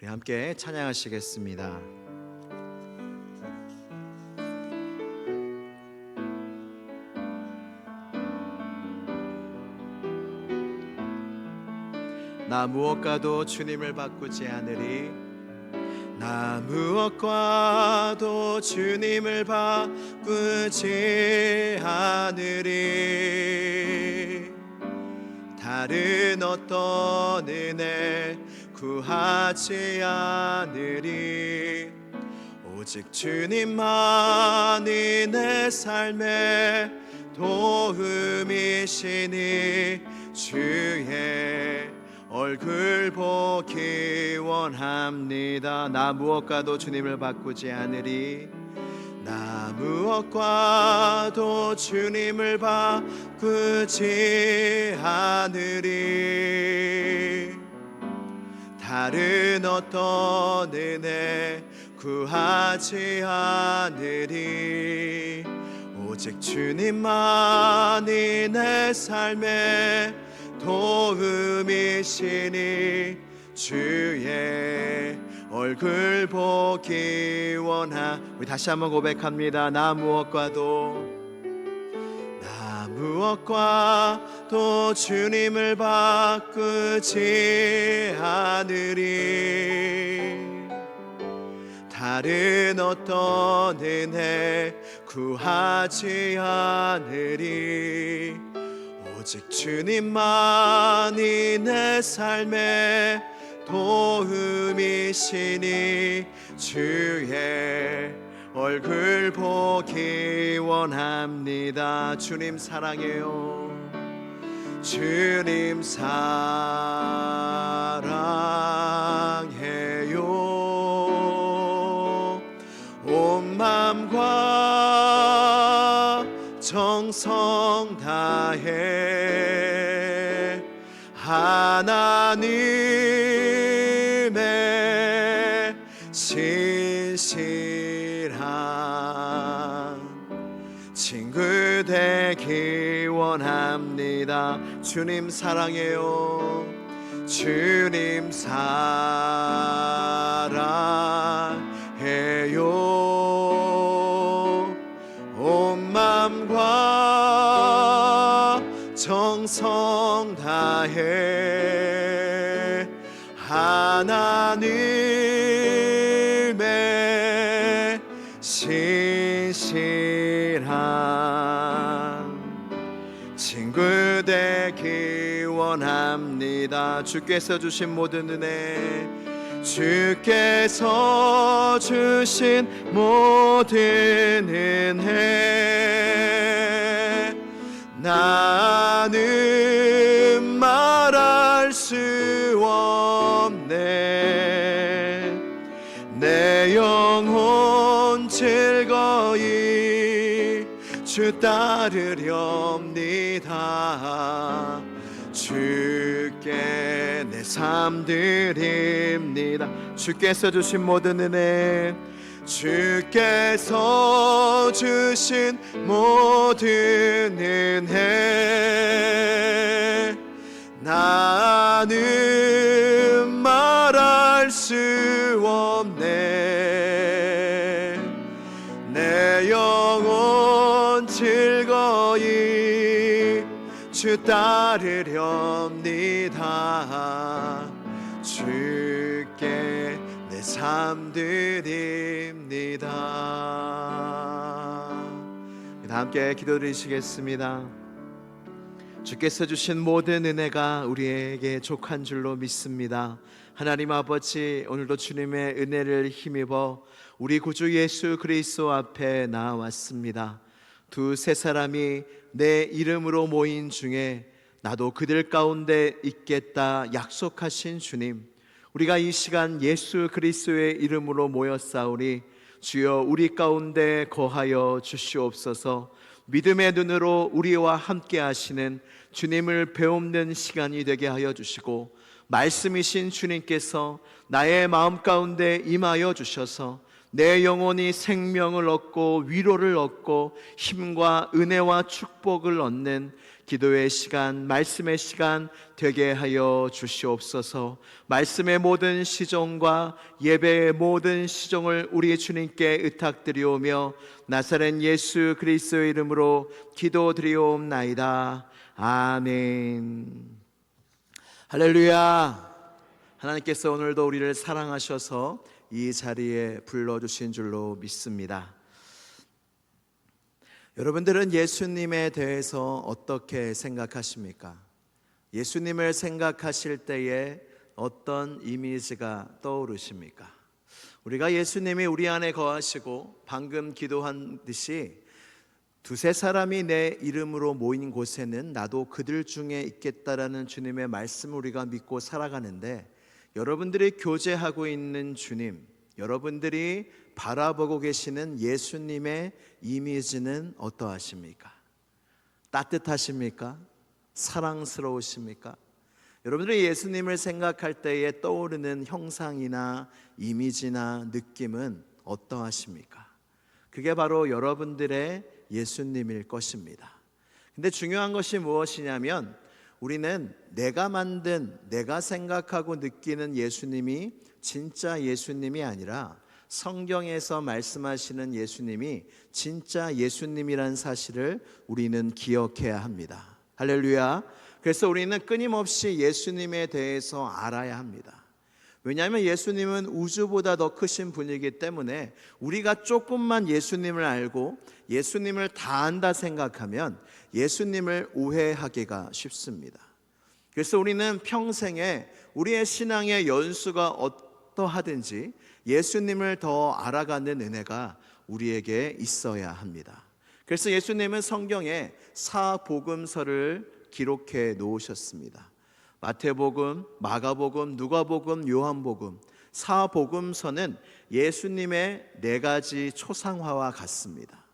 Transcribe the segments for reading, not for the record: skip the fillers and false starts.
우리 함께 찬양하시겠습니다. 나 무엇과도 주님을 바꾸지 않으리. 나 무엇과도 주님을 바꾸지 않으리. 다른 어떤 은혜 구하지 않으리. 오직 주님만이 내 삶의 도움이시니 주의 얼굴 보기 원합니다. 나 무엇과도 주님을 바꾸지 않으리. 나 무엇과도 주님을 바꾸지 않으리. 다른 어떤 은혜 구하지 않으리. 오직 주님만이 내 삶의 도움이시니 주의 얼굴 보기 원하. 우리 다시 한번 고백합니다. 나 무엇과도 주님을 바꾸지 않으리. 다른 어떤 은혜 구하지 않으리. 오직 주님만이 내 삶의 도움이시니 주의 얼굴 보기 원합니다. 주님 사랑해요. 주님 사랑해요. 온 마음과 정성 다해 하나님의 신실한 친구 되기 원합니다. 주님 사랑해요. 주님 사랑해요. 온 마음과 정성 다해 하나님의 신실한 친구 되기 원합니다. 주께서 주신 모든 은혜, 주께서 주신 모든 은혜 나는 말할 수 없네. 내 영혼 즐거이 주 따르렵니다. 주께 내 삶 드립니다. 주께서 주신 모든 은혜, 주께서 주신 모든 은혜 나는 말할 수 없네. 내 영혼 즐거이 주 따르렵니다. 주께 내 삶 드립니다. 다 함께 기도드리시겠습니다. 주께서 주신 모든 은혜가 우리에게 족한 줄로 믿습니다. 하나님 아버지, 오늘도 주님의 은혜를 힘입어 우리 구주 예수 그리스도 앞에 나왔습니다. 두세 사람이 내 이름으로 모인 중에 나도 그들 가운데 있겠다 약속하신 주님, 우리가 이 시간 예수 그리스도의 이름으로 모였사오니 주여 우리 가운데 거하여 주시옵소서. 믿음의 눈으로 우리와 함께 하시는 주님을 배움는 시간이 되게 하여 주시고, 말씀이신 주님께서 나의 마음 가운데 임하여 주셔서 내 영혼이 생명을 얻고 위로를 얻고 힘과 은혜와 축복을 얻는 기도의 시간, 말씀의 시간 되게 하여 주시옵소서. 말씀의 모든 시종과 예배의 모든 시종을 우리 주님께 의탁드리오며 나사렛 예수 그리스도의 이름으로 기도드리옵나이다. 아멘. 할렐루야. 하나님께서 오늘도 우리를 사랑하셔서 이 자리에 불러주신 줄로 믿습니다. 여러분들은 예수님에 대해서 어떻게 생각하십니까? 예수님을 생각하실 때에 어떤 이미지가 떠오르십니까? 우리가 예수님이 우리 안에 거하시고 방금 기도한 듯이 두세 사람이 내 이름으로 모인 곳에는 나도 그들 중에 있겠다라는 주님의 말씀을 우리가 믿고 살아가는데, 여러분들이 교제하고 있는 주님, 여러분들이 바라보고 계시는 예수님의 이미지는 어떠하십니까? 따뜻하십니까? 사랑스러우십니까? 여러분들이 예수님을 생각할 때에 떠오르는 형상이나 이미지나 느낌은 어떠하십니까? 그게 바로 여러분들의 예수님일 것입니다. 근데 중요한 것이 무엇이냐면, 우리는 내가 만든, 내가 생각하고 느끼는 예수님이 진짜 예수님이 아니라 성경에서 말씀하시는 예수님이 진짜 예수님이라는 사실을 우리는 기억해야 합니다. 할렐루야. 그래서 우리는 끊임없이 예수님에 대해서 알아야 합니다. 왜냐하면 예수님은 우주보다 더 크신 분이기 때문에 우리가 조금만 예수님을 알고 예수님을 다 안다 생각하면 예수님을 오해하기가 쉽습니다. 그래서 우리는 평생에 우리의 신앙의 연수가 어떠하든지 예수님을 더 알아가는 은혜가 우리에게 있어야 합니다. 그래서 예수님은 성경에 사복음서를 기록해 놓으셨습니다. 마태복음, 마가복음, 누가복음, 요한복음, 사복음서는 예수님의 네 가지 초상화와 같습니다.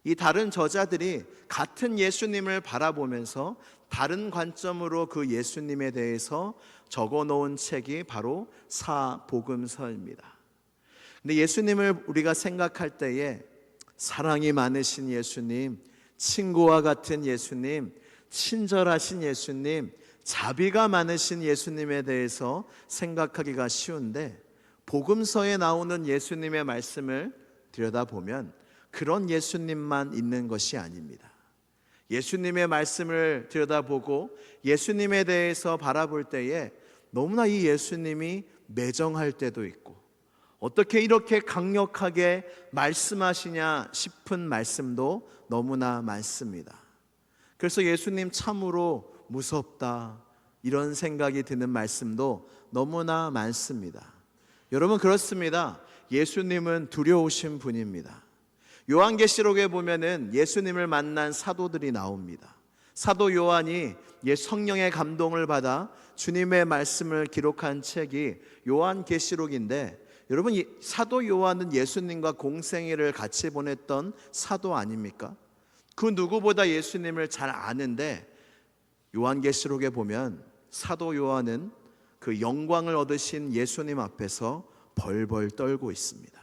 이 다른 저자들이 같은 예수님을 바라보면서 다른 관점으로 그 예수님에 대해서 적어 놓은 책이 바로 사복음서입니다. 근데 예수님을 우리가 생각할 때에 사랑이 많으신 예수님, 친구와 같은 예수님, 친절하신 예수님, 자비가 많으신 예수님에 대해서 생각하기가 쉬운데, 복음서에 나오는 예수님의 말씀을 들여다보면 그런 예수님만 있는 것이 아닙니다. 예수님의 말씀을 들여다보고 예수님에 대해서 바라볼 때에 너무나 이 예수님이 매정할 때도 있고, 어떻게 이렇게 강력하게 말씀하시냐 싶은 말씀도 너무나 많습니다. 그래서 예수님 참으로 무섭다, 이런 생각이 드는 말씀도 너무나 많습니다. 여러분, 그렇습니다. 예수님은 두려우신 분입니다. 요한계시록에 보면은 예수님을 만난 사도들이 나옵니다. 사도 요한이 성령의 감동을 받아 주님의 말씀을 기록한 책이 요한계시록인데, 여러분, 사도 요한은 예수님과 공생애를 같이 보냈던 사도 아닙니까? 그 누구보다 예수님을 잘 아는데, 요한계시록에 보면 사도 요한은 그 영광을 얻으신 예수님 앞에서 벌벌 떨고 있습니다.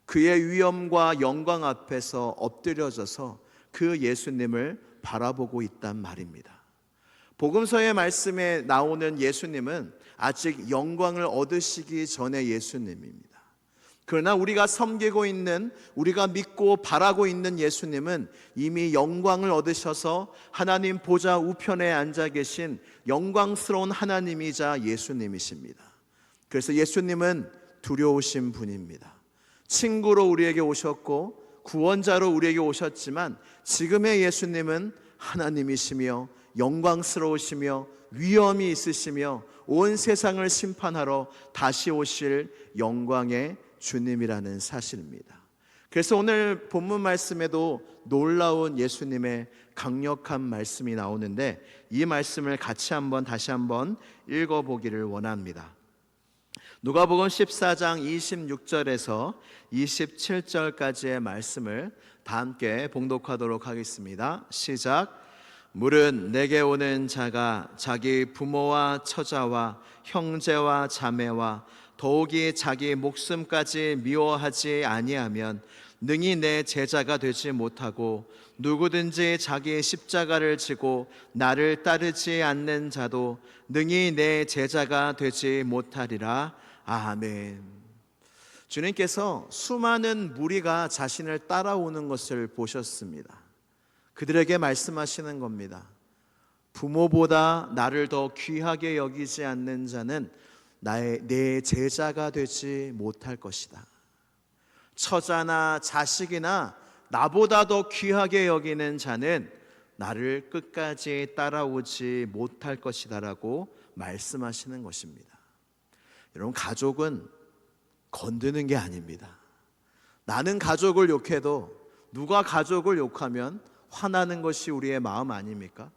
그의 위엄과 영광 앞에서 엎드려져서 그 예수님을 바라보고 있단 말입니다. 복음서의 말씀에 나오는 예수님은 아직 영광을 얻으시기 전의 예수님입니다. 그러나 우리가 섬기고 있는, 우리가 믿고 바라고 있는 예수님은 이미 영광을 얻으셔서 하나님 보좌 우편에 앉아 계신 영광스러운 하나님이자 예수님이십니다. 그래서 예수님은 두려우신 분입니다. 친구로 우리에게 오셨고 구원자로 우리에게 오셨지만, 지금의 예수님은 하나님이시며 영광스러우시며 위엄이 있으시며 온 세상을 심판하러 다시 오실 영광의 주님이라는 사실입니다. 그래서 오늘 본문 말씀에도 놀라운 예수님의 강력한 말씀이 나오는데, 이 말씀을 같이 다시 한번 읽어보기를 원합니다. 누가복음 14장 26절에서 27절까지의 말씀을 다 함께 봉독하도록 하겠습니다. 시작. 물은 내게 오는 자가 자기 부모와 처자와 형제와 자매와 더욱이 자기 목숨까지 미워하지 아니하면 능히 내 제자가 되지 못하고 누구든지 자기의 십자가를 지고 나를 따르지 않는 자도 능히 내 제자가 되지 못하리라. 아멘. 주님께서 수많은 무리가 자신을 따라오는 것을 보셨습니다. 그들에게 말씀하시는 겁니다. 부모보다 나를 더 귀하게 여기지 않는 자는 내 제자가 되지 못할 것이다. 처자나 자식이나 나보다 더 귀하게 여기는 자는 나를 끝까지 따라오지 못할 것이다 라고 말씀하시는 것입니다. 여러분, 가족은 건드는 게 아닙니다. 나는 가족을 욕해도 누가 가족을 욕하면 화나는 것이 우리의 마음 아닙니까?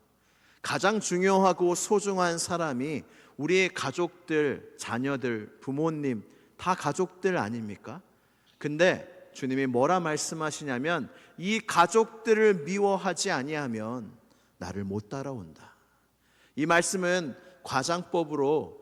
가장 중요하고 소중한 사람이 우리의 가족들, 자녀들, 부모님 다 가족들 아닙니까? 근데 주님이 뭐라 말씀하시냐면 이 가족들을 미워하지 아니하면 나를 못 따라온다. 이 말씀은 과장법으로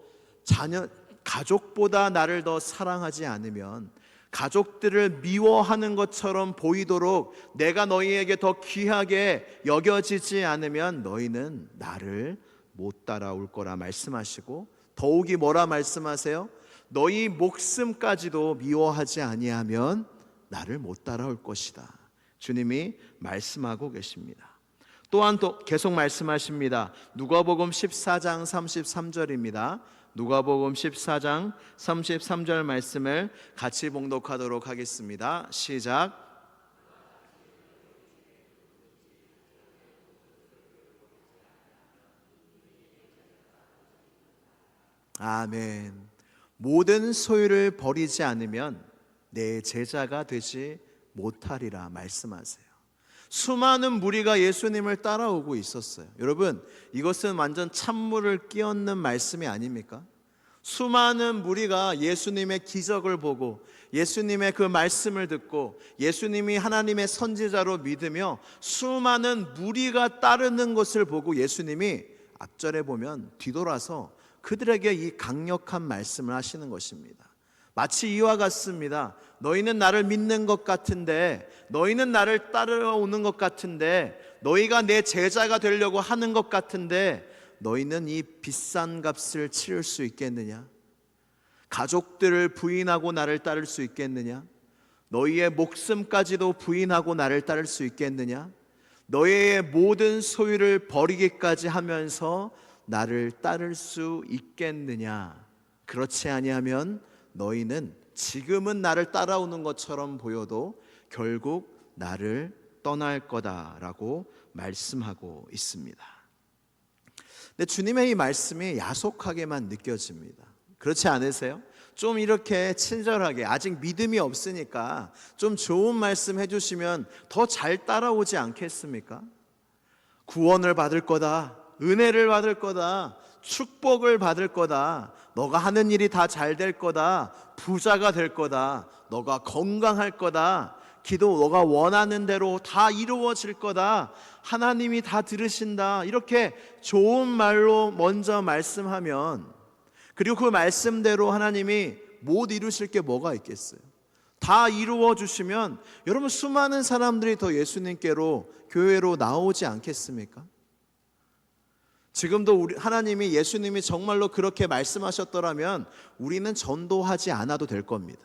가족보다 나를 더 사랑하지 않으면, 가족들을 미워하는 것처럼 보이도록 내가 너희에게 더 귀하게 여겨지지 않으면 너희는 나를 못 따라올 거라 말씀하시고, 더욱이 뭐라 말씀하세요? 너희 목숨까지도 미워하지 아니하면 나를 못 따라올 것이다. 주님이 말씀하고 계십니다. 또한 또 계속 말씀하십니다. 누가복음 14장 33절입니다. 누가복음 14장 33절 말씀을 같이 봉독하도록 하겠습니다. 시작. 아멘. 모든 소유를 버리지 않으면 내 제자가 되지 못하리라 말씀하세요. 수많은 무리가 예수님을 따라오고 있었어요. 여러분, 이것은 완전 찬물을 끼얹는 말씀이 아닙니까? 수많은 무리가 예수님의 기적을 보고 예수님의 그 말씀을 듣고 예수님이 하나님의 선지자로 믿으며 수많은 무리가 따르는 것을 보고 예수님이 앞절에 보면 뒤돌아서 그들에게 이 강력한 말씀을 하시는 것입니다. 마치 이와 같습니다. 너희는 나를 믿는 것 같은데, 너희는 나를 따라오는 것 같은데, 너희가 내 제자가 되려고 하는 것 같은데 너희는 이 비싼 값을 치를 수 있겠느냐? 가족들을 부인하고 나를 따를 수 있겠느냐? 너희의 목숨까지도 부인하고 나를 따를 수 있겠느냐? 너희의 모든 소유를 버리기까지 하면서 나를 따를 수 있겠느냐? 그렇지 아니하면 너희는 지금은 나를 따라오는 것처럼 보여도 결국 나를 떠날 거다라고 말씀하고 있습니다. 근데 주님의 이 말씀이 야속하게만 느껴집니다. 그렇지 않으세요? 좀 이렇게 친절하게, 아직 믿음이 없으니까 좀 좋은 말씀 해주시면 더 잘 따라오지 않겠습니까? 구원을 받을 거다, 은혜를 받을 거다, 축복을 받을 거다, 너가 하는 일이 다 잘 될 거다, 부자가 될 거다, 너가 건강할 거다, 기도 너가 원하는 대로 다 이루어질 거다, 하나님이 다 들으신다, 이렇게 좋은 말로 먼저 말씀하면, 그리고 그 말씀대로 하나님이 못 이루실 게 뭐가 있겠어요? 다 이루어 주시면 여러분 수많은 사람들이 더 예수님께로, 교회로 나오지 않겠습니까? 지금도 하나님이, 예수님이 정말로 그렇게 말씀하셨더라면 우리는 전도하지 않아도 될 겁니다.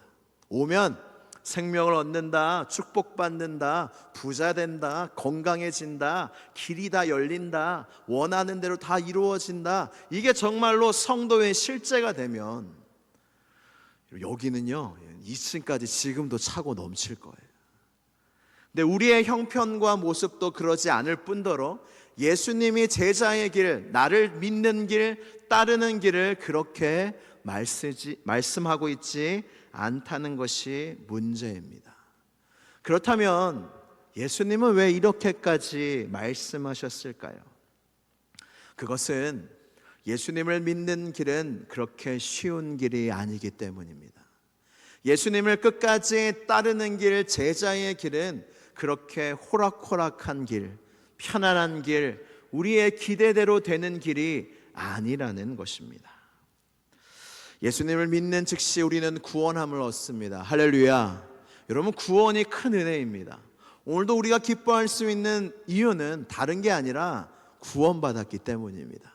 오면 생명을 얻는다, 축복받는다, 부자 된다, 건강해진다, 길이 다 열린다, 원하는 대로 다 이루어진다, 이게 정말로 성도의 실제가 되면 여기는요 2층까지 지금도 차고 넘칠 거예요. 근데 우리의 형편과 모습도 그러지 않을 뿐더러 예수님이 제자의 길, 나를 믿는 길, 따르는 길을 그렇게 말씀하고 있지 않다는 것이 문제입니다. 그렇다면 예수님은 왜 이렇게까지 말씀하셨을까요? 그것은 예수님을 믿는 길은 그렇게 쉬운 길이 아니기 때문입니다. 예수님을 끝까지 따르는 길, 제자의 길은 그렇게 호락호락한 길, 편안한 길, 우리의 기대대로 되는 길이 아니라는 것입니다. 예수님을 믿는 즉시 우리는 구원함을 얻습니다. 할렐루야. 여러분, 구원이 큰 은혜입니다. 오늘도 우리가 기뻐할 수 있는 이유는 다른 게 아니라 구원받았기 때문입니다.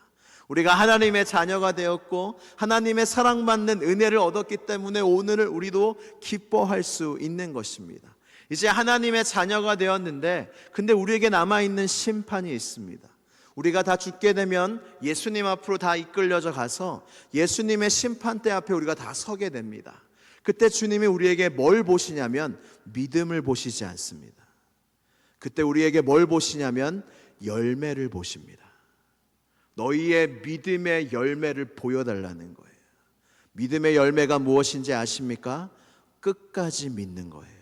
우리가 하나님의 자녀가 되었고 하나님의 사랑받는 은혜를 얻었기 때문에 오늘을 우리도 기뻐할 수 있는 것입니다. 이제 하나님의 자녀가 되었는데 근데 우리에게 남아있는 심판이 있습니다. 우리가 다 죽게 되면 예수님 앞으로 다 이끌려져 가서 예수님의 심판대 앞에 우리가 다 서게 됩니다. 그때 주님이 우리에게 뭘 보시냐면 믿음을 보시지 않습니다. 그때 우리에게 뭘 보시냐면 열매를 보십니다. 너희의 믿음의 열매를 보여달라는 거예요. 믿음의 열매가 무엇인지 아십니까? 끝까지 믿는 거예요.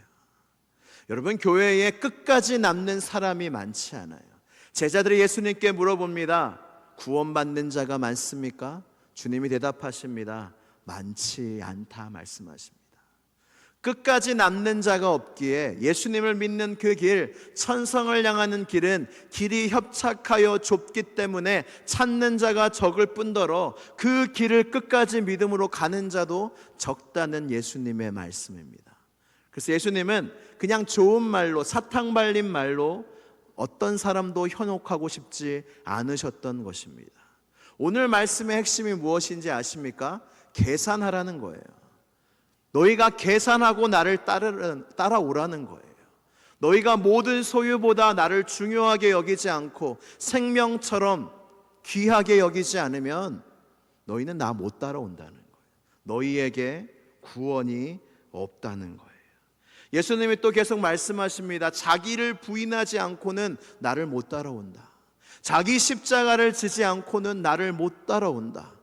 여러분, 교회에 끝까지 남는 사람이 많지 않아요. 제자들이 예수님께 물어봅니다. 구원받는 자가 많습니까? 주님이 대답하십니다. 많지 않다 말씀하십니다. 끝까지 남는 자가 없기에 예수님을 믿는 그 길, 천성을 향하는 길은 길이 협착하여 좁기 때문에 찾는 자가 적을 뿐더러 그 길을 끝까지 믿음으로 가는 자도 적다는 예수님의 말씀입니다. 그래서 예수님은 그냥 좋은 말로, 사탕 발린 말로 어떤 사람도 현혹하고 싶지 않으셨던 것입니다. 오늘 말씀의 핵심이 무엇인지 아십니까? 계산하라는 거예요. 너희가 계산하고 나를 따라오라는 거예요. 너희가 모든 소유보다 나를 중요하게 여기지 않고 생명처럼 귀하게 여기지 않으면 너희는 나 못 따라온다는 거예요. 너희에게 구원이 없다는 거예요. 예수님이 또 계속 말씀하십니다. 자기를 부인하지 않고는 나를 못 따라온다. 자기 십자가를 지지 않고는 나를 못 따라온다.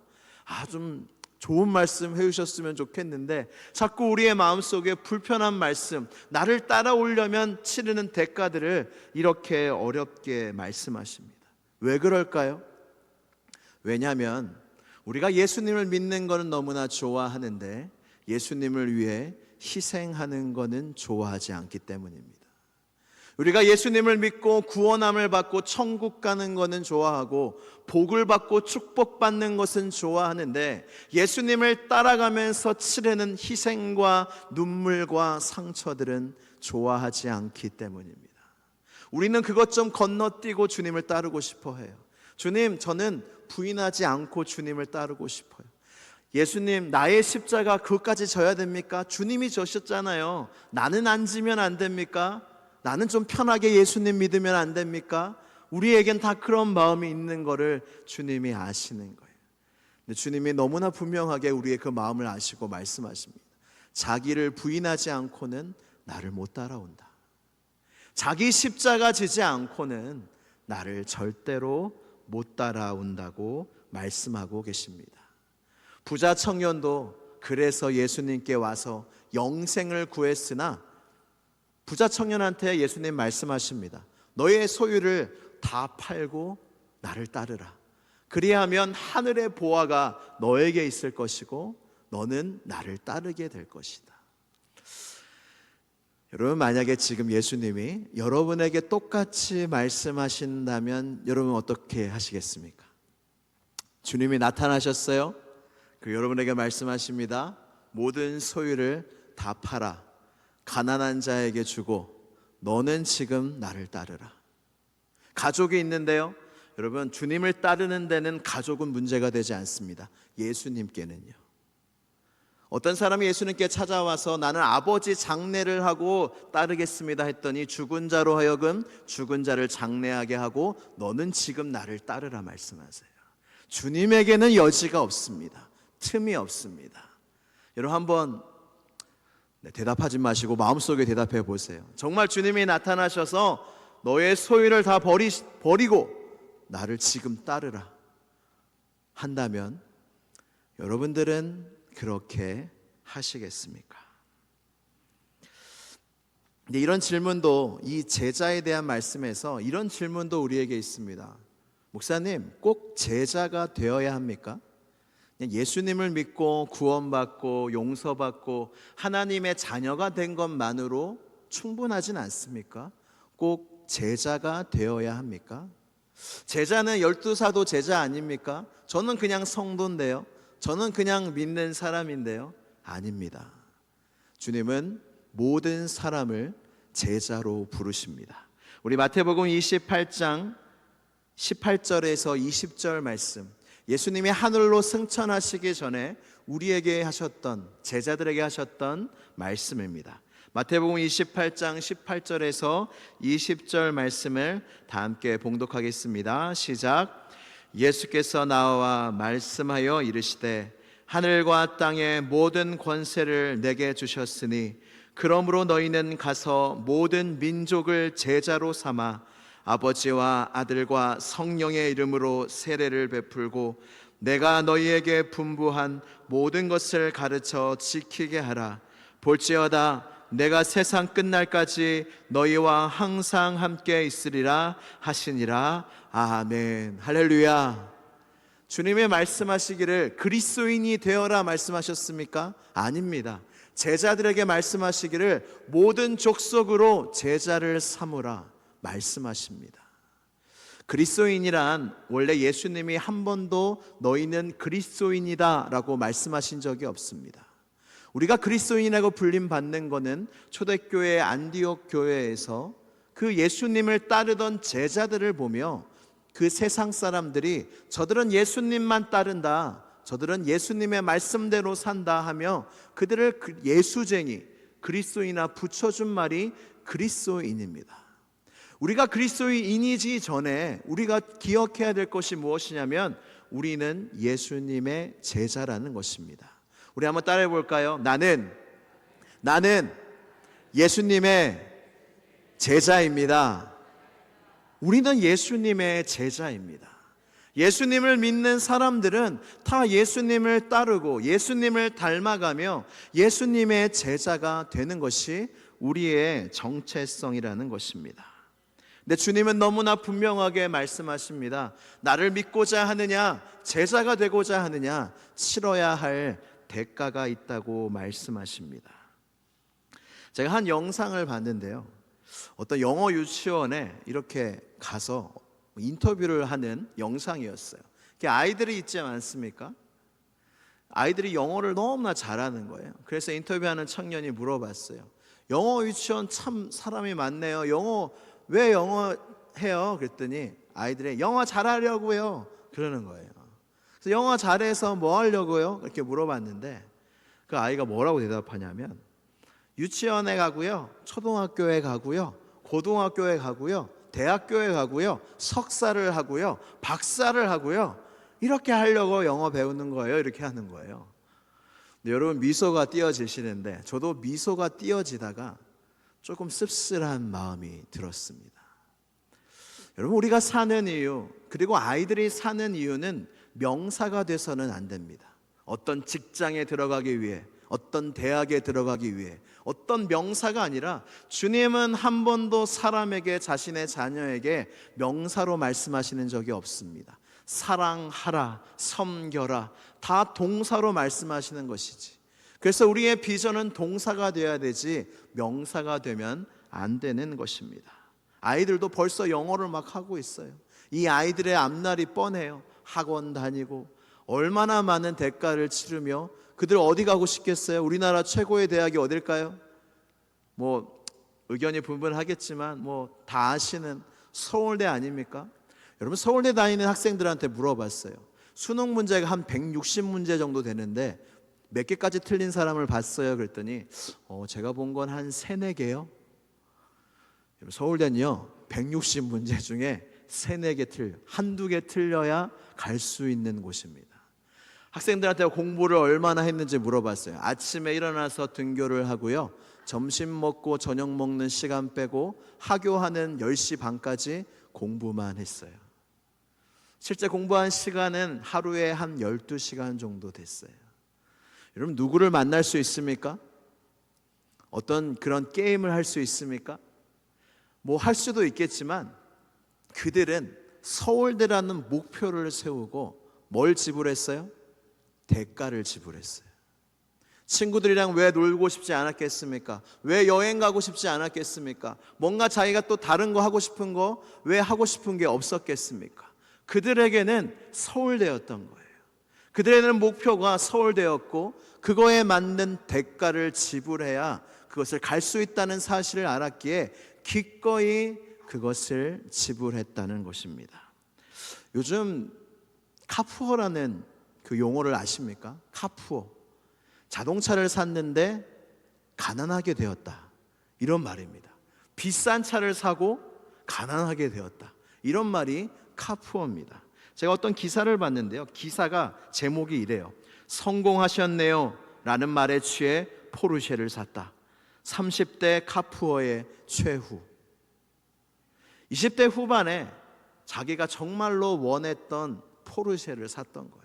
좀 좋은 말씀 해주셨으면 좋겠는데 자꾸 우리의 마음속에 불편한 말씀, 나를 따라오려면 치르는 대가들을 이렇게 어렵게 말씀하십니다. 왜 그럴까요? 왜냐하면 우리가 예수님을 믿는 것은 너무나 좋아하는데 예수님을 위해 희생하는 것은 좋아하지 않기 때문입니다. 우리가 예수님을 믿고 구원함을 받고 천국 가는 것은 좋아하고 복을 받고 축복받는 것은 좋아하는데 예수님을 따라가면서 치르는 희생과 눈물과 상처들은 좋아하지 않기 때문입니다. 우리는 그것 좀 건너뛰고 주님을 따르고 싶어 해요. 주님, 저는 부인하지 않고 주님을 따르고 싶어요. 예수님, 나의 십자가 그것까지 져야 됩니까? 주님이 져셨잖아요. 나는 안 지면 안 됩니까? 나는 좀 편하게 예수님 믿으면 안 됩니까? 우리에겐 다 그런 마음이 있는 거를 주님이 아시는 거예요. 근데 주님이 너무나 분명하게 우리의 그 마음을 아시고 말씀하십니다. 자기를 부인하지 않고는 나를 못 따라온다. 자기 십자가 지지 않고는 나를 절대로 못 따라온다고 말씀하고 계십니다. 부자 청년도 그래서 예수님께 와서 영생을 구했으나 부자 청년한테 예수님 말씀하십니다. 너의 소유를 다 팔고 나를 따르라. 그리하면 하늘의 보화가 너에게 있을 것이고 너는 나를 따르게 될 것이다. 여러분, 만약에 지금 예수님이 여러분에게 똑같이 말씀하신다면 여러분 어떻게 하시겠습니까? 주님이 나타나셨어요. 그 여러분에게 말씀하십니다. 모든 소유를 다 팔아 가난한 자에게 주고 너는 지금 나를 따르라. 가족이 있는데요, 여러분, 주님을 따르는 데는 가족은 문제가 되지 않습니다. 예수님께는요. 어떤 사람이 예수님께 찾아와서 나는 아버지 장례를 하고 따르겠습니다 했더니 죽은 자로 하여금 죽은 자를 장례하게 하고 너는 지금 나를 따르라 말씀하세요. 주님에게는 여지가 없습니다. 틈이 없습니다. 여러분, 한번 대답하지 마시고 마음속에 대답해 보세요. 정말 주님이 나타나셔서 너의 소유를 다 버리고 나를 지금 따르라 한다면 여러분들은 그렇게 하시겠습니까? 근데 이런 질문도, 이 제자에 대한 말씀에서 이런 질문도 우리에게 있습니다. 목사님, 꼭 제자가 되어야 합니까? 예수님을 믿고 구원받고 용서받고 하나님의 자녀가 된 것만으로 충분하진 않습니까? 꼭 제자가 되어야 합니까? 제자는 12사도 제자 아닙니까? 저는 그냥 성도인데요, 저는 그냥 믿는 사람인데요. 아닙니다. 주님은 모든 사람을 제자로 부르십니다. 우리 마태복음 28장 18절에서 20절 말씀, 예수님이 하늘로 승천하시기 전에 우리에게 하셨던, 제자들에게 하셨던 말씀입니다. 마태복음 28장 18절에서 20절 말씀을 다 함께 봉독하겠습니다. 시작. 예수께서 나와 말씀하여 이르시되 하늘과 땅의 모든 권세를 내게 주셨으니 그러므로 너희는 가서 모든 민족을 제자로 삼아 아버지와 아들과 성령의 이름으로 세례를 베풀고 내가 너희에게 분부한 모든 것을 가르쳐 지키게 하라. 볼지어다 내가 세상 끝날까지 너희와 항상 함께 있으리라 하시니라. 아멘. 할렐루야. 주님의 말씀하시기를 그리스도인이 되어라 말씀하셨습니까? 아닙니다. 제자들에게 말씀하시기를 모든 족속으로 제자를 삼으라 말씀하십니다. 그리스도인이란 원래 예수님이 한 번도 너희는 그리스도인이다 라고 말씀하신 적이 없습니다. 우리가 그리스도인이라고 불림 받는 것은 초대교회 안디옥 교회에서 그 예수님을 따르던 제자들을 보며 그 세상 사람들이 저들은 예수님만 따른다, 저들은 예수님의 말씀대로 산다 하며 그들을 예수쟁이, 그리스도인이나 붙여준 말이 그리스도인입니다. 우리가 그리스도인이지 전에 우리가 기억해야 될 것이 무엇이냐면 우리는 예수님의 제자라는 것입니다. 우리 한번 따라해 볼까요? 나는 예수님의 제자입니다. 우리는 예수님의 제자입니다. 예수님을 믿는 사람들은 다 예수님을 따르고 예수님을 닮아가며 예수님의 제자가 되는 것이 우리의 정체성이라는 것입니다. 근데 주님은 너무나 분명하게 말씀하십니다. 나를 믿고자 하느냐, 제자가 되고자 하느냐, 치러야 할 대가가 있다고 말씀하십니다. 제가 한 영상을 봤는데요, 어떤 영어 유치원에 이렇게 가서 인터뷰를 하는 영상이었어요. 아이들이 있지 않습니까? 아이들이 영어를 너무나 잘하는 거예요. 그래서 인터뷰하는 청년이 물어봤어요. 영어 유치원 참 사람이 많네요. 왜 영어 해요? 그랬더니 아이들이 영어 잘하려고요 그러는 거예요. 그래서 영어 잘해서 뭐 하려고요? 이렇게 물어봤는데 그 아이가 뭐라고 대답하냐면 유치원에 가고요, 초등학교에 가고요, 고등학교에 가고요, 대학교에 가고요, 석사를 하고요, 박사를 하고요, 이렇게 하려고 영어 배우는 거예요. 이렇게 하는 거예요. 근데 여러분 미소가 띄어지시는데 저도 미소가 띄어지다가 조금 씁쓸한 마음이 들었습니다. 여러분 우리가 사는 이유, 그리고 아이들이 사는 이유는 명사가 돼서는 안 됩니다. 어떤 직장에 들어가기 위해, 어떤 대학에 들어가기 위해, 어떤 명사가 아니라 주님은 한 번도 사람에게, 자신의 자녀에게 명사로 말씀하시는 적이 없습니다. 사랑하라, 섬겨라, 다 동사로 말씀하시는 것이지. 그래서 우리의 비전은 동사가 되어야 되지 명사가 되면 안 되는 것입니다. 아이들도 벌써 영어를 막 하고 있어요. 이 아이들의 앞날이 뻔해요. 학원 다니고 얼마나 많은 대가를 치르며 그들 어디 가고 싶겠어요? 우리나라 최고의 대학이 어딜까요? 뭐 의견이 분분하겠지만 뭐 다 아시는 서울대 아닙니까? 여러분 서울대 다니는 학생들한테 물어봤어요. 수능 문제가 한 160문제 정도 되는데 몇 개까지 틀린 사람을 봤어요? 그랬더니 제가 본 건 한 3, 4개요. 서울대는요 160문제 중에 3, 4개 한두 개 틀려야 갈 수 있는 곳입니다. 학생들한테 공부를 얼마나 했는지 물어봤어요. 아침에 일어나서 등교를 하고요, 점심 먹고 저녁 먹는 시간 빼고 하교하는 10시 반까지 공부만 했어요. 실제 공부한 시간은 하루에 한 12시간 정도 됐어요. 여러분 누구를 만날 수 있습니까? 어떤 그런 게임을 할 수 있습니까? 뭐 할 수도 있겠지만 그들은 서울대라는 목표를 세우고 뭘 지불했어요? 대가를 지불했어요. 친구들이랑 왜 놀고 싶지 않았겠습니까? 왜 여행 가고 싶지 않았겠습니까? 뭔가 자기가 또 다른 거 하고 싶은 거 왜 하고 싶은 게 없었겠습니까? 그들에게는 서울대였던 거예요. 그들에게는 목표가 서울대였고 그거에 맞는 대가를 지불해야 그것을 갈 수 있다는 사실을 알았기에 기꺼이 그것을 지불했다는 것입니다. 요즘 카푸어라는 그 용어를 아십니까? 카푸어. 자동차를 샀는데 가난하게 되었다, 이런 말입니다. 비싼 차를 사고 가난하게 되었다, 이런 말이 카푸어입니다. 제가 어떤 기사를 봤는데요, 기사가 제목이 이래요. 성공하셨네요 라는 말에 취해 포르쉐를 샀다. 30대 카푸어의 최후. 20대 후반에 자기가 정말로 원했던 포르쉐를 샀던 거예요.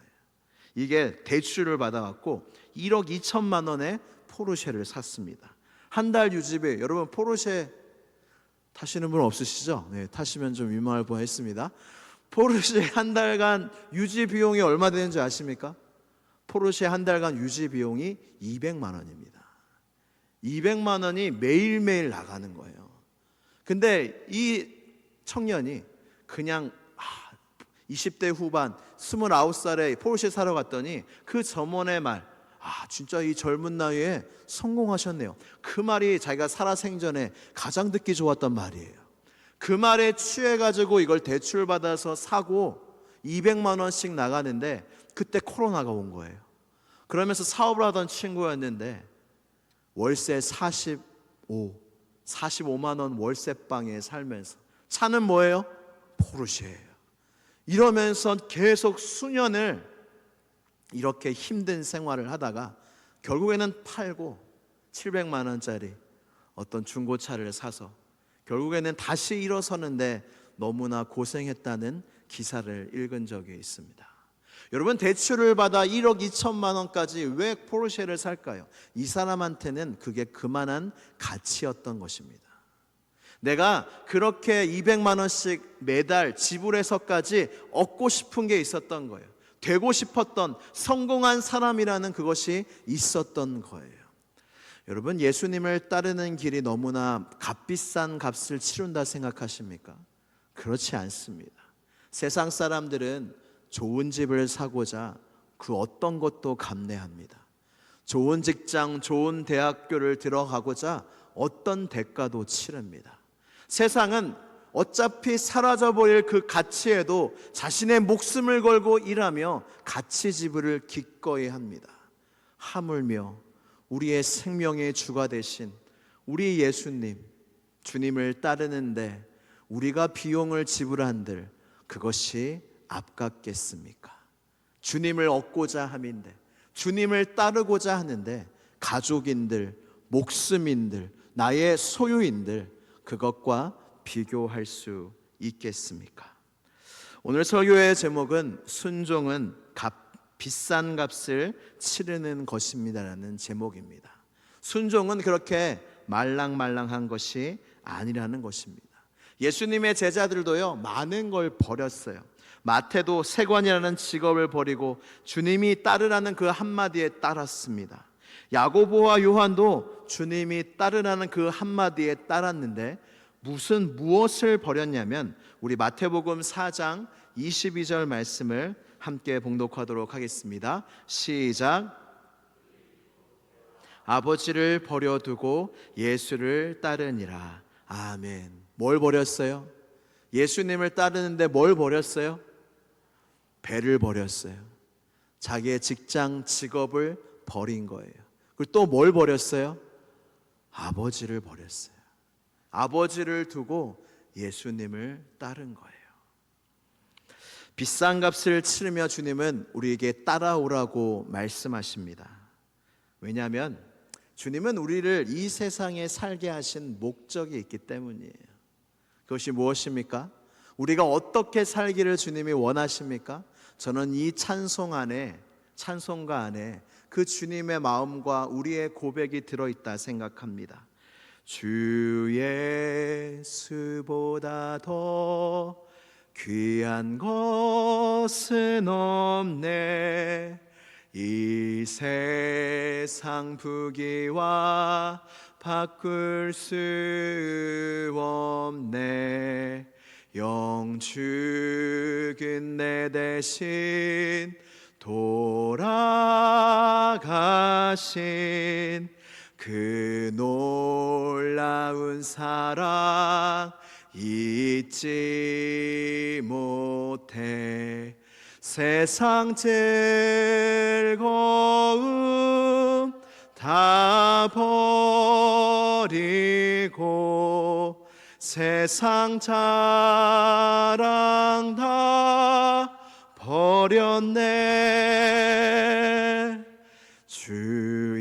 이게 대출을 받아갖고 1억 2천만 원에 포르쉐를 샀습니다. 한 달 유지비, 여러분 포르쉐 타시는 분 없으시죠? 네, 타시면 좀 민망할 뻔했습니다. 포르쉐 한 달간 유지 비용이 얼마 되는지 아십니까? 포르쉐 한 달간 유지 비용이 200만 원입니다. 200만 원이 매일매일 나가는 거예요. 근데 이 청년이 그냥 20대 후반 29살에 포르쉐 사러 갔더니 그 점원의 말, 진짜 이 젊은 나이에 성공하셨네요, 그 말이 자기가 살아생전에 가장 듣기 좋았던 말이에요. 그 말에 취해가지고 이걸 대출받아서 사고 200만 원씩 나가는데 그때 코로나가 온 거예요. 그러면서 사업을 하던 친구였는데 월세 45만 원 월세방에 살면서 차는 뭐예요? 포르쉐예요. 이러면서 계속 수년을 이렇게 힘든 생활을 하다가 결국에는 팔고 700만 원짜리 어떤 중고차를 사서 결국에는 다시 일어서는데 너무나 고생했다는 기사를 읽은 적이 있습니다. 여러분, 대출을 받아 1억 2천만 원까지 왜 포르쉐를 살까요? 이 사람한테는 그게 그만한 가치였던 것입니다. 내가 그렇게 200만 원씩 매달 지불해서까지 얻고 싶은 게 있었던 거예요. 되고 싶었던 성공한 사람이라는 그것이 있었던 거예요. 여러분, 예수님을 따르는 길이 너무나 값비싼 값을 치른다 생각하십니까? 그렇지 않습니다. 세상 사람들은 좋은 집을 사고자 그 어떤 것도 감내합니다. 좋은 직장, 좋은 대학교를 들어가고자 어떤 대가도 치릅니다. 세상은 어차피 사라져버릴 그 가치에도 자신의 목숨을 걸고 일하며 가치 지불을 기꺼이 합니다. 하물며 우리의 생명의 주가 되신 우리 예수님, 주님을 따르는데 우리가 비용을 지불한들 그것이 아깝겠습니까? 주님을 얻고자 함인데, 주님을 따르고자 하는데 가족인들, 목숨인들, 나의 소유인들 그것과 비교할 수 있겠습니까? 오늘 설교의 제목은 순종은 비싼 값을 치르는 것입니다라는 제목입니다. 순종은 그렇게 말랑말랑한 것이 아니라는 것입니다. 예수님의 제자들도요, 많은 걸 버렸어요. 마태도 세관이라는 직업을 버리고 주님이 따르라는 그 한마디에 따랐습니다. 야고보와 요한도 주님이 따르라는 그 한마디에 따랐는데 무엇을 버렸냐면 우리 마태복음 4장 22절 말씀을 함께 봉독하도록 하겠습니다. 시작. 아버지를 버려두고 예수를 따르니라. 아멘. 뭘 버렸어요? 예수님을 따르는데 뭘 버렸어요? 배를 버렸어요. 자기의 직장, 직업을 버린 거예요. 그리고 또 뭘 버렸어요? 아버지를 버렸어요. 아버지를 두고 예수님을 따른 거예요. 비싼 값을 치르며 주님은 우리에게 따라오라고 말씀하십니다. 왜냐하면 주님은 우리를 이 세상에 살게 하신 목적이 있기 때문이에요. 그것이 무엇입니까? 우리가 어떻게 살기를 주님이 원하십니까? 저는 이 찬송가 안에 그 주님의 마음과 우리의 고백이 들어있다 생각합니다. 주 예수보다 더 귀한 것은 없네. 이 세상 부귀와 바꿀 수 없네. 영축은 내 대신 돌아가신 그 놀라운 사랑 잊지 못해. 세상 즐거움 다 버리고 세상 자랑 다 버렸네. 주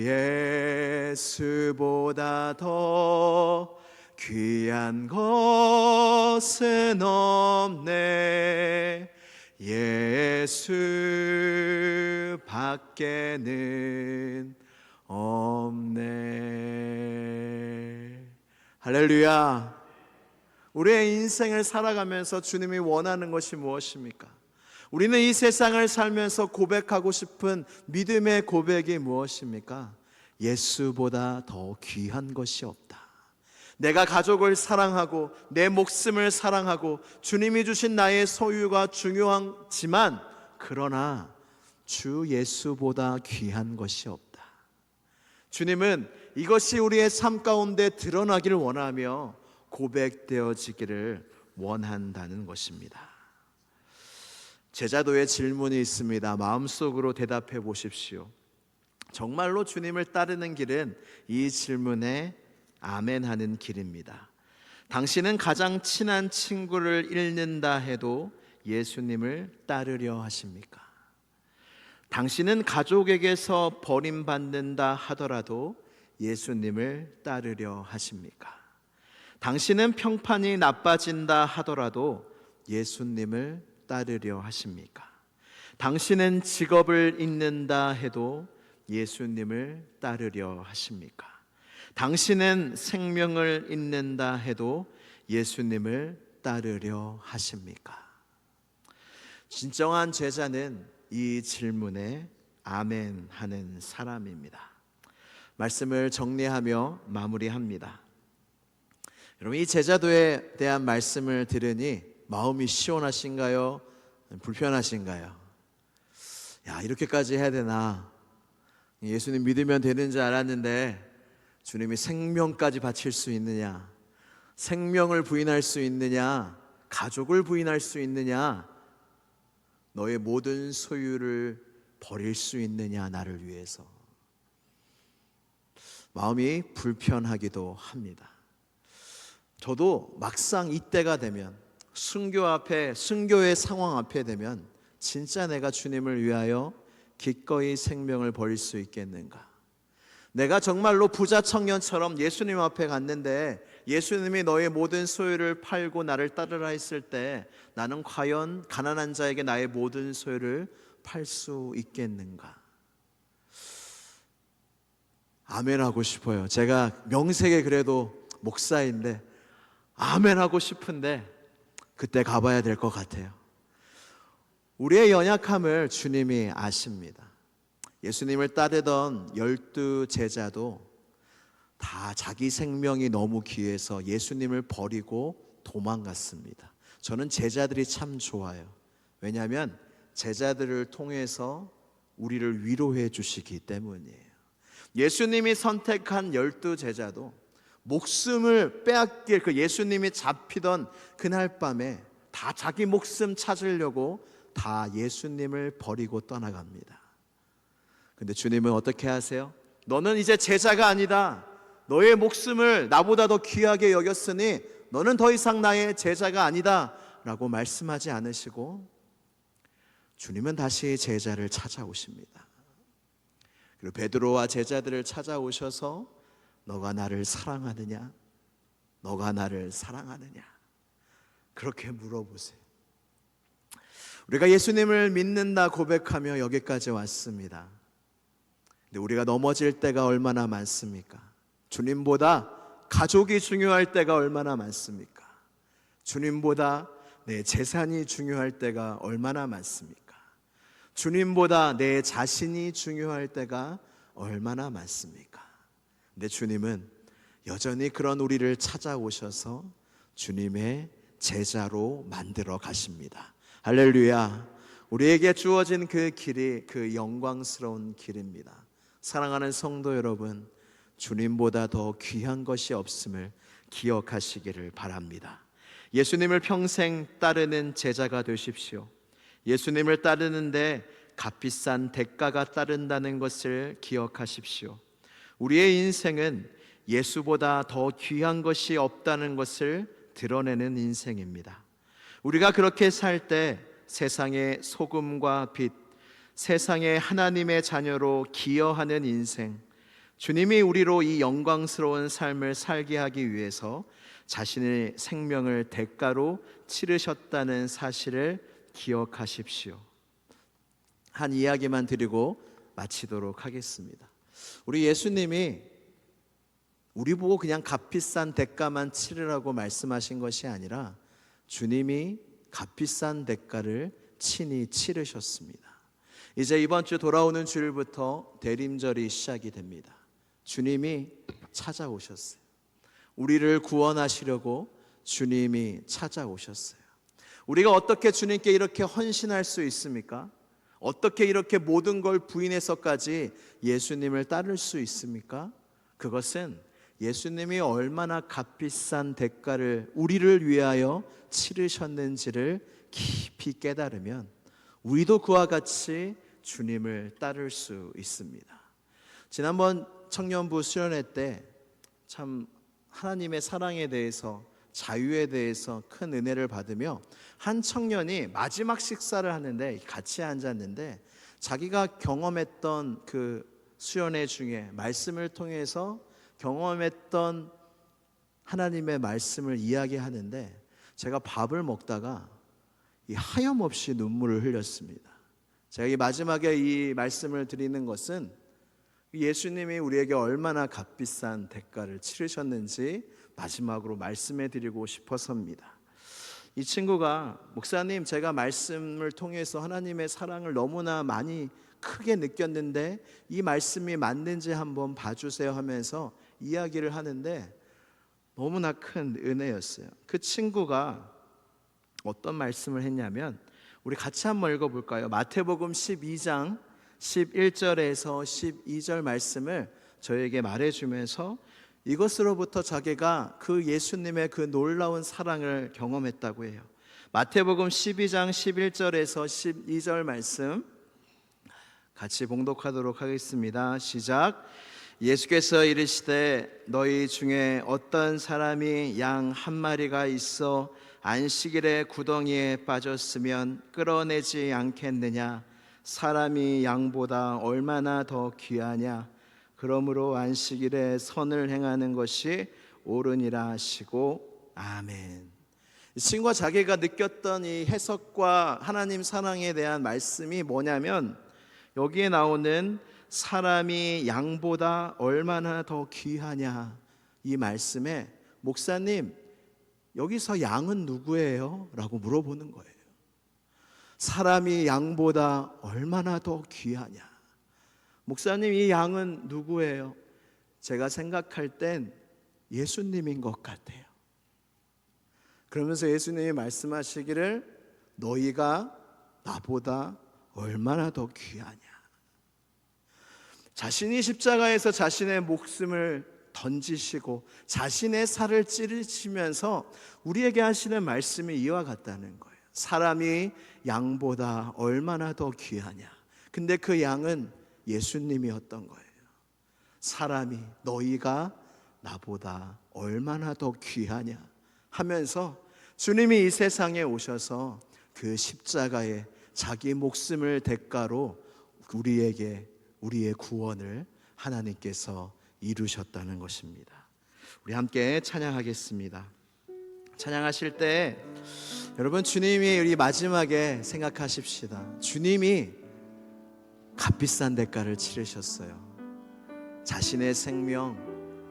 예수보다 더 귀한 것은 없네. 예수 밖에는 없네. 할렐루야. 우리의 인생을 살아가면서 주님이 원하는 것이 무엇입니까? 우리는 이 세상을 살면서 고백하고 싶은 믿음의 고백이 무엇입니까? 예수보다 더 귀한 것이 없다. 내가 가족을 사랑하고 내 목숨을 사랑하고 주님이 주신 나의 소유가 중요하지만 그러나 주 예수보다 귀한 것이 없다. 주님은 이것이 우리의 삶 가운데 드러나기를 원하며 고백되어지기를 원한다는 것입니다. 제자도의 질문이 있습니다. 마음속으로 대답해 보십시오. 정말로 주님을 따르는 길은 이 질문에 아멘하는 길입니다. 당신은 가장 친한 친구를 잃는다 해도 예수님을 따르려 하십니까? 당신은 가족에게서 버림받는다 하더라도 예수님을 따르려 하십니까? 당신은 평판이 나빠진다 하더라도 예수님을 따르려 하십니까? 당신은 직업을 잃는다 해도 예수님을 따르려 하십니까? 당신은 생명을 잃는다 해도 예수님을 따르려 하십니까? 진정한 제자는 이 질문에 아멘 하는 사람입니다. 말씀을 정리하며 마무리합니다. 여러분, 이 제자도에 대한 말씀을 들으니 마음이 시원하신가요? 불편하신가요? 야, 이렇게까지 해야 되나? 예수님 믿으면 되는 줄 알았는데 주님이 생명까지 바칠 수 있느냐? 생명을 부인할 수 있느냐? 가족을 부인할 수 있느냐? 너의 모든 소유를 버릴 수 있느냐? 나를 위해서. 마음이 불편하기도 합니다. 저도 막상 이때가 되면 순교의 상황 앞에 되면 진짜 내가 주님을 위하여 기꺼이 생명을 버릴 수 있겠는가? 내가 정말로 부자 청년처럼 예수님 앞에 갔는데 예수님이 너의 모든 소유를 팔고 나를 따르라 했을 때 나는 과연 가난한 자에게 나의 모든 소유를 팔 수 있겠는가? 아멘 하고 싶어요. 제가 명색에 그래도 목사인데 아멘 하고 싶은데 그때 가봐야 될 것 같아요. 우리의 연약함을 주님이 아십니다. 예수님을 따르던 12 제자도 다 자기 생명이 너무 귀해서 예수님을 버리고 도망갔습니다. 저는 제자들이 참 좋아요. 왜냐하면 제자들을 통해서 우리를 위로해 주시기 때문이에요. 예수님이 선택한 12 제자도 목숨을 빼앗길 그 예수님이 잡히던 그날 밤에 다 자기 목숨 찾으려고 다 예수님을 버리고 떠나갑니다. 근데 주님은 어떻게 하세요? 너는 이제 제자가 아니다. 너의 목숨을 나보다 더 귀하게 여겼으니 너는 더 이상 나의 제자가 아니다 라고 말씀하지 않으시고 주님은 다시 제자를 찾아오십니다. 그리고 베드로와 제자들을 찾아오셔서 너가 나를 사랑하느냐? 너가 나를 사랑하느냐? 그렇게 물어보세요. 우리가 예수님을 믿는다 고백하며 여기까지 왔습니다. 근데 우리가 넘어질 때가 얼마나 많습니까? 주님보다 가족이 중요할 때가 얼마나 많습니까? 주님보다 내 재산이 중요할 때가 얼마나 많습니까? 주님보다 내 자신이 중요할 때가 얼마나 많습니까? 근데 주님은 여전히 그런 우리를 찾아오셔서 주님의 제자로 만들어 가십니다. 할렐루야. 우리에게 주어진 그 길이 그 영광스러운 길입니다. 사랑하는 성도 여러분, 주님보다 더 귀한 것이 없음을 기억하시기를 바랍니다. 예수님을 평생 따르는 제자가 되십시오. 예수님을 따르는데 값비싼 대가가 따른다는 것을 기억하십시오. 우리의 인생은 예수보다 더 귀한 것이 없다는 것을 드러내는 인생입니다. 우리가 그렇게 살 때 세상의 소금과 빛, 세상의 하나님의 자녀로 기여하는 인생, 주님이 우리로 이 영광스러운 삶을 살게 하기 위해서 자신의 생명을 대가로 치르셨다는 사실을 기억하십시오. 한 이야기만 드리고 마치도록 하겠습니다. 우리 예수님이 우리 보고 그냥 값비싼 대가만 치르라고 말씀하신 것이 아니라 주님이 값비싼 대가를 친히 치르셨습니다. 이제 이번 주 돌아오는 주일부터 대림절이 시작이 됩니다. 주님이 찾아오셨어요. 우리를 구원하시려고 주님이 찾아오셨어요. 우리가 어떻게 주님께 이렇게 헌신할 수 있습니까? 어떻게 이렇게 모든 걸 부인해서까지 예수님을 따를 수 있습니까? 그것은 예수님이 얼마나 값비싼 대가를 우리를 위하여 치르셨는지를 깊이 깨달으면 우리도 그와 같이 주님을 따를 수 있습니다. 지난번 청년부 수련회 때 참 하나님의 사랑에 대해서, 자유에 대해서 큰 은혜를 받으며 한 청년이 마지막 식사를 하는데 같이 앉았는데 자기가 경험했던 그 수련회 중에 말씀을 통해서 경험했던 하나님의 말씀을 이야기하는데 제가 밥을 먹다가 이 하염없이 눈물을 흘렸습니다. 제가 이 마지막에 이 말씀을 드리는 것은 예수님이 우리에게 얼마나 값비싼 대가를 치르셨는지 마지막으로 말씀해 드리고 싶어서입니다. 이 친구가 목사님, 제가 말씀을 통해서 하나님의 사랑을 너무나 많이 크게 느꼈는데 이 말씀이 맞는지 한번 봐주세요 하면서 이야기를 하는데 너무나 큰 은혜였어요. 그 친구가 어떤 말씀을 했냐면 우리 같이 한번 읽어볼까요? 마태복음 12장 11절에서 12절 말씀을 저에게 말해주면서 이것으로부터 자기가 그 예수님의 그 놀라운 사랑을 경험했다고 해요. 마태복음 12장 11절에서 12절 말씀 같이 봉독하도록 하겠습니다. 시작. 예수께서 이르시되 너희 중에 어떤 사람이 양 한 마리가 있어 안식일에 구덩이에 빠졌으면 끌어내지 않겠느냐? 사람이 양보다 얼마나 더 귀하냐? 그러므로 안식일에 선을 행하는 것이 옳으니라 하시고 아멘. 이 친구가 자기가 느꼈던 이 해석과 하나님 사랑에 대한 말씀이 뭐냐면 여기에 나오는 사람이 양보다 얼마나 더 귀하냐, 이 말씀에 목사님 여기서 양은 누구예요? 라고 물어보는 거예요. 사람이 양보다 얼마나 더 귀하냐? 목사님 이 양은 누구예요? 제가 생각할 땐 예수님인 것 같아요. 그러면서 예수님이 말씀하시기를 너희가 나보다 얼마나 더 귀하냐? 자신이 십자가에서 자신의 목숨을 던지시고 자신의 살을 찌르시면서 우리에게 하시는 말씀이 이와 같다는 거예요. 사람이 양보다 얼마나 더 귀하냐? 근데 그 양은 예수님이었던 거예요. 사람이 너희가 나보다 얼마나 더 귀하냐 하면서 주님이 이 세상에 오셔서 그 십자가에 자기 목숨을 대가로 우리에게 우리의 구원을 하나님께서 이루셨다는 것입니다. 우리 함께 찬양하겠습니다. 찬양하실 때 여러분 주님이 우리 마지막에 생각하십시다. 주님이 값비싼 대가를 치르셨어요. 자신의 생명,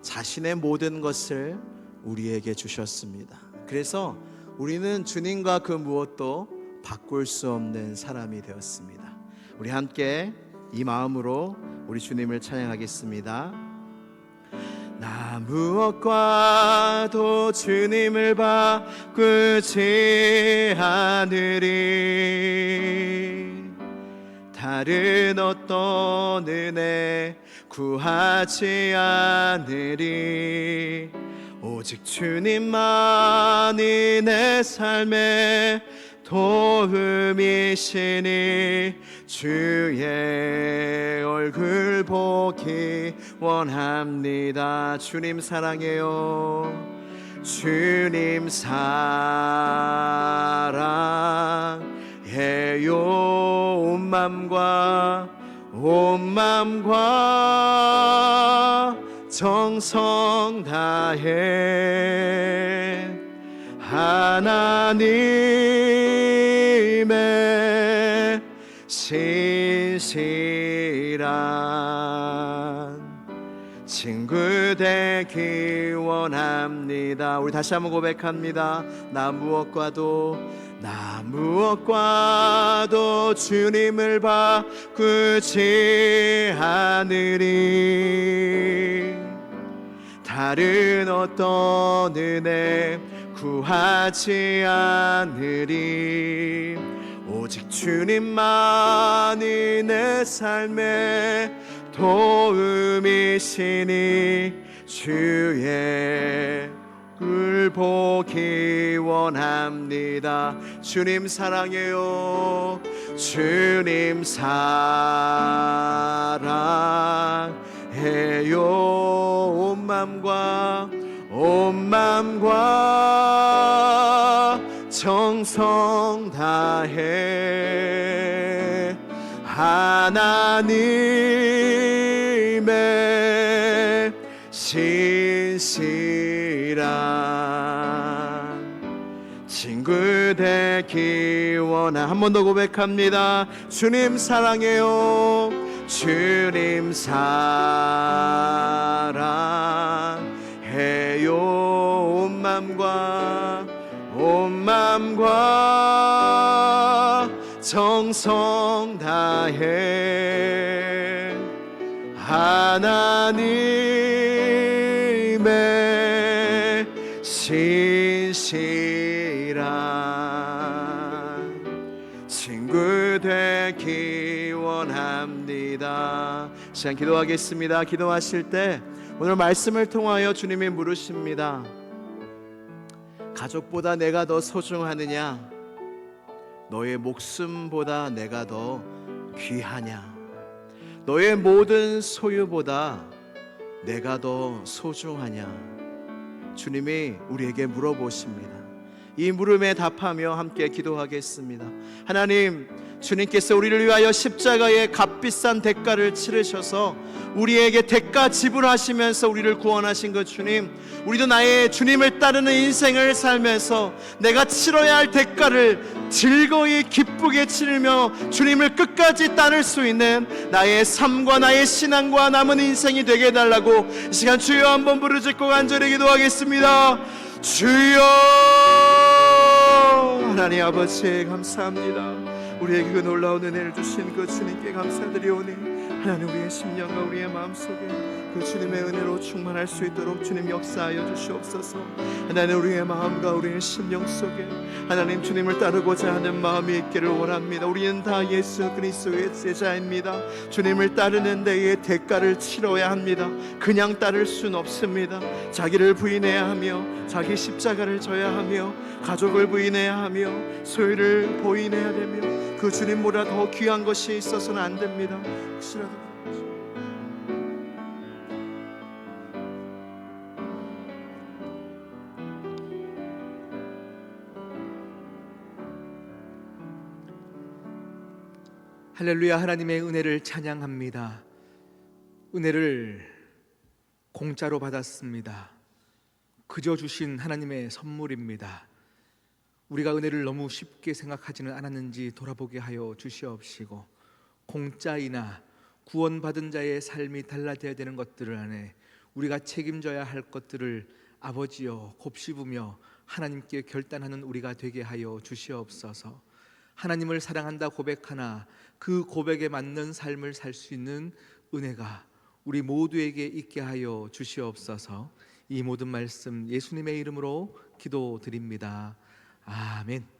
자신의 모든 것을 우리에게 주셨습니다. 그래서 우리는 주님과 그 무엇도 바꿀 수 없는 사람이 되었습니다. 우리 함께 이 마음으로 우리 주님을 찬양하겠습니다. 나 무엇과도 주님을 바꾸지 않으리. 다른 어떤 은혜 구하지 않으리. 오직 주님만이 내 삶의 도움이시니 주의 얼굴 보기 원합니다. 주님 사랑해요. 주님 사랑해요. 온 맘과 정성 다해 하나님의 신실한 친구 되기 원합니다. 우리 다시 한번 고백합니다. 나 무엇과도 주님을 바꾸지 않으리. 다른 어떤 은혜 구하지 않으리. 오직 주님만이 내 삶의 도움이시니 주의 얼굴 보기 원합니다. 주님 사랑해요. 주님 사랑해요. 온 맘과 정성 다해 하나님의 신실한 친구 되기 원하. 한 번 더 고백합니다. 주님 사랑해요. 주님 사랑해요. 온 맘과 정성 다해 하나님의 신실한 친구 되기 원합니다. 시간 기도하겠습니다. 기도하실 때 오늘 말씀을 통하여 주님이 물으십니다. 가족보다 내가 더 소중하느냐? 너의 목숨보다 내가 더 귀하냐? 너의 모든 소유보다 내가 더 소중하냐? 주님이 우리에게 물어보십니다. 이 물음에 답하며 함께 기도하겠습니다. 하나님, 주님께서 우리를 위하여 십자가의 값비싼 대가를 치르셔서 우리에게 대가 지불하시면서 우리를 구원하신 것, 주님, 우리도 나의 주님을 따르는 인생을 살면서 내가 치러야 할 대가를 즐거이 기쁘게 치르며 주님을 끝까지 따를 수 있는 나의 삶과 나의 신앙과 남은 인생이 되게 해달라고 이 시간 주여 한번 부르짖고 간절히 기도하겠습니다. 주여, 하나님 아버지 감사합니다. 우리에게 그 놀라운 은혜를 주신 그 주님께 감사드리오니 하나님, 우리의 심령과 우리의 마음속에 그 주님의 은혜로 충만할 수 있도록 주님 역사하여 주시옵소서. 하나님, 우리의 마음과 우리의 심령 속에 하나님 주님을 따르고자 하는 마음이 있기를 원합니다. 우리는 다 예수 그리스도의 제자입니다. 주님을 따르는 데에 대가를 치러야 합니다. 그냥 따를 수는 없습니다. 자기를 부인해야 하며 자기 십자가를 져야 하며 가족을 부인해야 하며 소유를 보인해야 되며 그 주님보다 더 귀한 것이 있어서는 안 됩니다. 혹시라도 할렐루야. 하나님의 은혜를 찬양합니다. 은혜를 공짜로 받았습니다. 그저 주신 하나님의 선물입니다. 우리가 은혜를 너무 쉽게 생각하지는 않았는지 돌아보게 하여 주시옵시고, 공짜이나 구원받은 자의 삶이 달라져야 되는 것들을 안에 우리가 책임져야 할 것들을 아버지여 곱씹으며 하나님께 결단하는 우리가 되게 하여 주시옵소서. 하나님을 사랑한다 고백하나 그 고백에 맞는 삶을 살 수 있는 은혜가 우리 모두에게 있게 하여 주시옵소서. 이 모든 말씀 예수님의 이름으로 기도드립니다. 아멘.